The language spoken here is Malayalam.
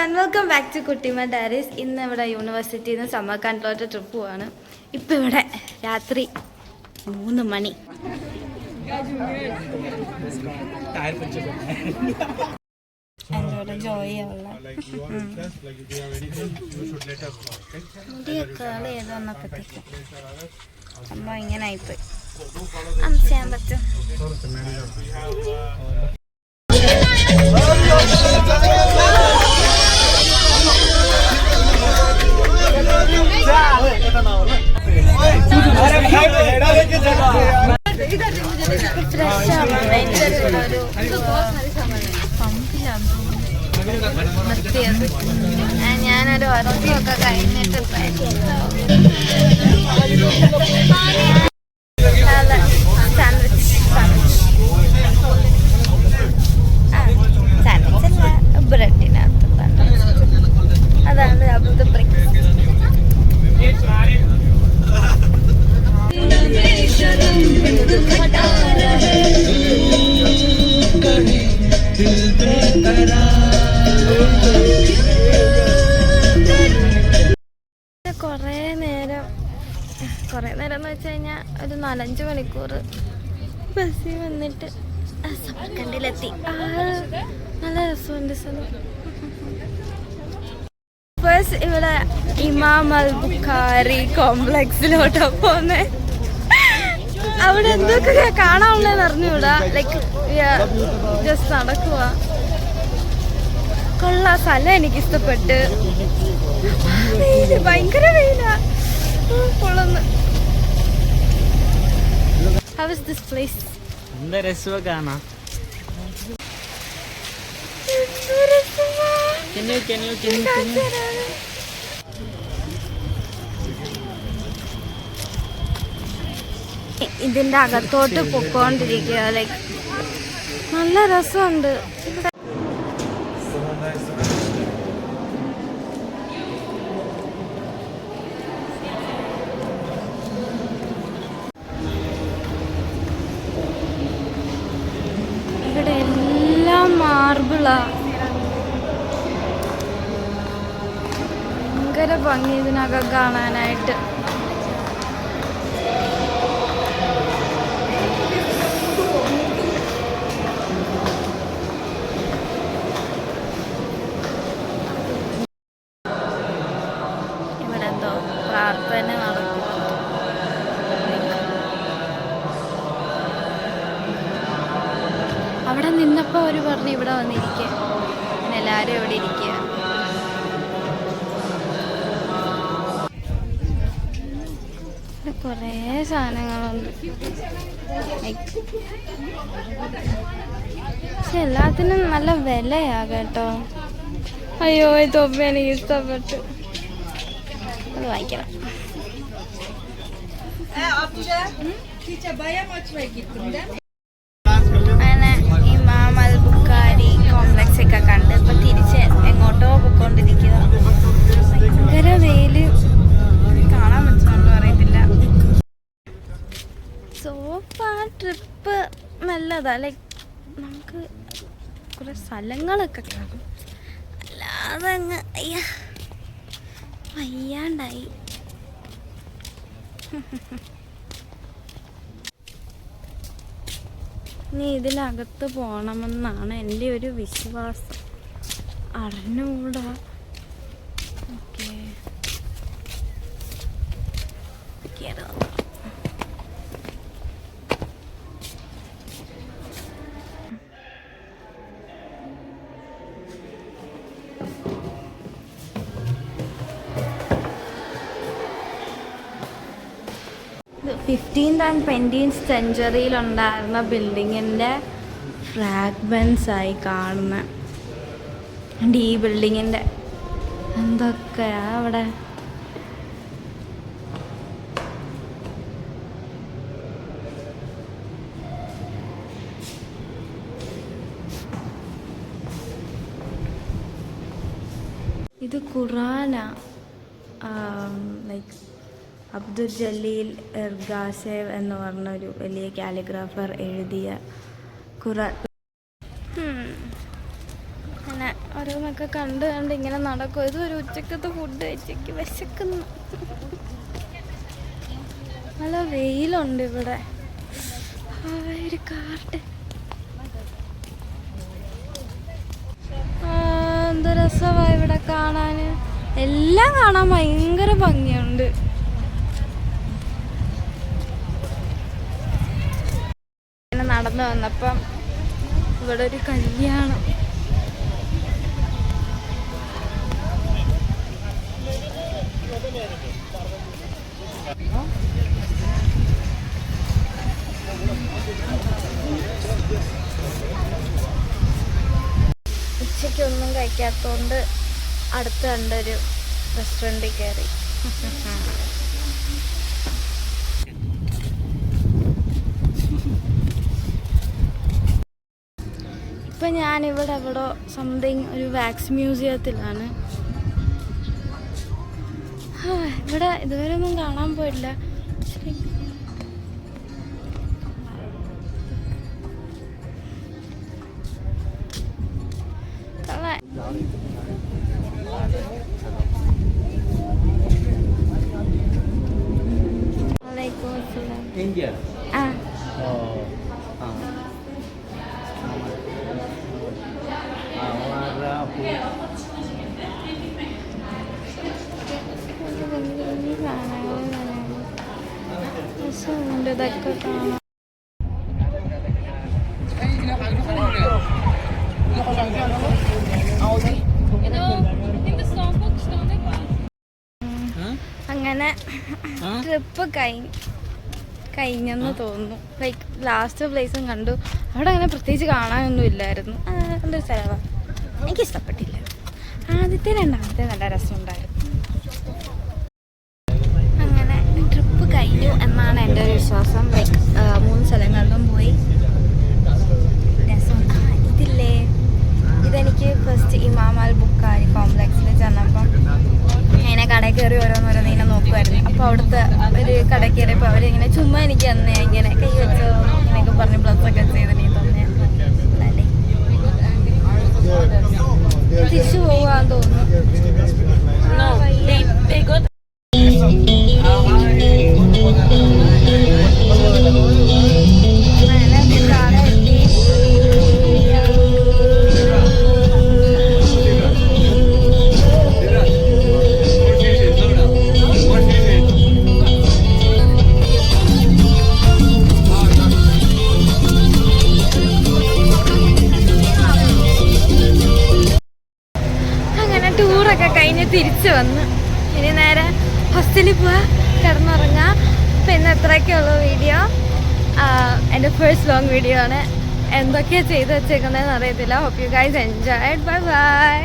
And welcome back to Kuttima diaries. ഇന്ന് ഇവിടെ യൂണിവേഴ്സിറ്റിയിൽ നിന്ന് സമ്മർ ക്യാമ്പിലോട്ട് ട്രിപ്പ് പോവാണ്. ഇപ്പം ഇവിടെ രാത്രി 3 മണി. എന്നോട് ജോയിയുള്ള മുടിയൊക്കെ ഏത് വന്നപ്പോഴത്തേക്കും സംഭവം ഇങ്ങനെ ആയിപ്പോയി. ചെയ്യാൻ പറ്റും. ഞാനൊരു ഉറക്കമൊക്കെ കഴിഞ്ഞിട്ട് ബ്രെഡിനകത്ത് അതാണ് അവിടുത്തെ ബ്രേക്ക്ഫാസ്റ്റ്. കുറേ നേരം എന്ന് വെച്ച് കഴിഞ്ഞാൽ ഒരു 4-5 മണിക്കൂർ ബസ്സിൽ വന്നിട്ട് സമർക്കണ്ടിലെത്തി. നല്ല രസമുണ്ട് സ്ഥലം. ഫസ്റ്റ് ഇവിടെ ഇമാം അൽ ബുഖാരി കോംപ്ലക്സിലോട്ടാണ് പോകുന്നത്. അവിടെ എന്തൊക്കെ കാണാനുള്ളതെന്ന് അറിഞ്ഞൂടാ. ലൈക്ക് ജസ്റ്റ് നടക്കുക. കൊള്ളാം, സ്ഥലം എനിക്കിഷ്ടപ്പെട്ട്. ഭയങ്കര വെയിലാ. കൊള്ളുന്നു. How is this place? എന്താ രസമാ കാണാൻ. ഇതിന്റെ അകത്തോട്ട് പൊക്കോണ്ടിരിക്കുക. ലൈക്ക് നല്ല രസമുണ്ട്. ഇവിടെ എല്ലാം മാർബിളാ. ഭയങ്കര ഭംഗി ഇതിനകം കാണാനായിട്ട്. ഇവിടെ എന്തോ പ്രാർത്ഥന നടക്കും. അവിടെ നിന്നപ്പോൾ അവർ പറഞ്ഞു ഇവിടെ വന്നിരിക്കുക. അങ്ങനെ എല്ലാവരും ഇവിടെ ഇരിക്കുക. കുറേ സാധനങ്ങളുണ്ട്. പക്ഷെ എല്ലാത്തിനും നല്ല വിലയാ കേട്ടോ. അയ്യോ, ഈ തൊപ്പി എനിക്ക് ഇഷ്ടപ്പെട്ടു. അത് വാങ്ങിക്കണം. അങ്ങനെ ഇമാം അൽ ബുഖാരി കോംപ്ലക്സ് ഒക്കെ കണ്ട് ഇപ്പൊ തിരിച്ച് എങ്ങോട്ടോ പോയിക്കൊണ്ടിരിക്കുക. ഭയങ്കര വെയില്, കാണാൻ പറ്റുന്നുണ്ടോ അറിയത്തില്ല. സോഫ ട്രിപ്പ് നല്ലതാ. ലൈക്ക് നമുക്ക് കുറെ സ്ഥലങ്ങളൊക്കെ കാണും. അല്ലാതെ അങ്ങ് വയ്യാണ്ടായി. നീ ഇതിനകത്ത് പോകണമെന്നാണ് എൻ്റെ ഒരു വിശ്വാസം. അറിഞ്ഞൂടാ. ഓക്കെ, കേട്ടോ. 15th and 20th സെഞ്ച്വറിയിലുണ്ടായിരുന്ന ബിൽഡിങ്ങിൻ്റെ ഫ്രാഗ്മെൻസായി കാണുന്ന. ഈ ബിൽഡിങ്ങിൻ്റെ എന്തൊക്കെയാ അവിടെ. ഇത് ഖുറാനാ. ലൈക്ക് അബ്ദുൽ ജലീൽ ഇർഗാസേവ് എന്ന് പറഞ്ഞൊരു വലിയ കാലിഗ്രാഫർ എഴുതിയ ഖുറാൻ. അങ്ങനെ ഒരു എന്നൊക്കെ കണ്ട് ഇങ്ങനെ നടക്കും. ഇതൊരു ഉച്ചക്കത്തെ ഫുഡ് കഴിച്ചേക്ക് വിശക്കുന്നു. നല്ല വെയിലുണ്ട് ഇവിടെ. ഒരു കാട്ട് എന്ത് രസമാണ് ഇവിടെ കാണാൻ. എല്ലാം കാണാൻ ഭയങ്കര ഭംഗിയുണ്ട്. ഇങ്ങനെ നടന്നു വന്നപ്പം ഇവിടെ ഒരു കല്യാണം. ഉച്ചയ്ക്കൊന്നും കഴിക്കാത്തതുകൊണ്ട് അടുത്ത് കണ്ടൊരു റെസ്റ്റോറൻറ്റിൽ കയറി. ഇപ്പം ഞാനിവിടെ എവിടോ സംതിങ് ഒരു വാക്സ് മ്യൂസിയത്തിലാണ്. ഇവിടെ ഇതുവരെ ഒന്നും കാണാൻ പോയില്ല. India. ഇതൊക്കെ കാണാം. അങ്ങനെ ട്രിപ്പ് കഴിഞ്ഞെന്ന് തോന്നുന്നു. ലൈക്ക് ലാസ്റ്റ് പ്ലേസും കണ്ടു. അവിടെ അങ്ങനെ പ്രത്യേകിച്ച് കാണാനൊന്നും ഇല്ലായിരുന്നു. എന്തൊരു സ്ഥലമാണ്, എനിക്കിഷ്ടപ്പെട്ടില്ല. ആദ്യത്തെ രണ്ടാമത്തെ നല്ല രസമുണ്ടായിരുന്നു. അങ്ങനെ ട്രിപ്പ് കഴിഞ്ഞു എന്നാണ് എൻ്റെ ഒരു വിശ്വാസം. ലൈക്ക് 3 സ്ഥലങ്ങളിലും പോയി. രസം. ഇതില്ലേ, ഇതെനിക്ക് ഫസ്റ്റ് ഇമാം അൽ ബുഖാരി കോംപ്ലക്സിൽ ചെന്നപ്പം ഇങ്ങനെ കടയിൽ കയറി ഓരോന്നോരോന്ന് ഇങ്ങനെ നോക്കുമായിരുന്നു. അപ്പോൾ അവിടുത്തെ ഒരു കടയിൽ കയറിയപ്പോൾ അവരിങ്ങനെ ചുമ്മാ എനിക്ക് തന്നെ ഇങ്ങനെ കൈ വെച്ചോ ഇങ്ങനെയൊക്കെ പറഞ്ഞ് പ്ലസ്സൊക്കെ ചെയ്ത് നീ തന്നെ അല്ലേ തിരിച്ചു പോവാന്ന് തോന്നുന്നു. ടൂറൊക്കെ കഴിഞ്ഞ് തിരിച്ചു വന്ന് ഇനി നേരെ ഹോസ്റ്റലിൽ പോവാ, കിടന്നുറങ്ങാം. അപ്പം ഇന്ന് എത്രയൊക്കെയുള്ള വീഡിയോ. എൻ്റെ ഫസ്റ്റ് ലോങ് വീഡിയോ ആണ്. എന്തൊക്കെയാണ് ചെയ്ത് വെച്ചേക്കുന്നതെന്ന് അറിയത്തില്ല. Hope you guys enjoyed. Bye by.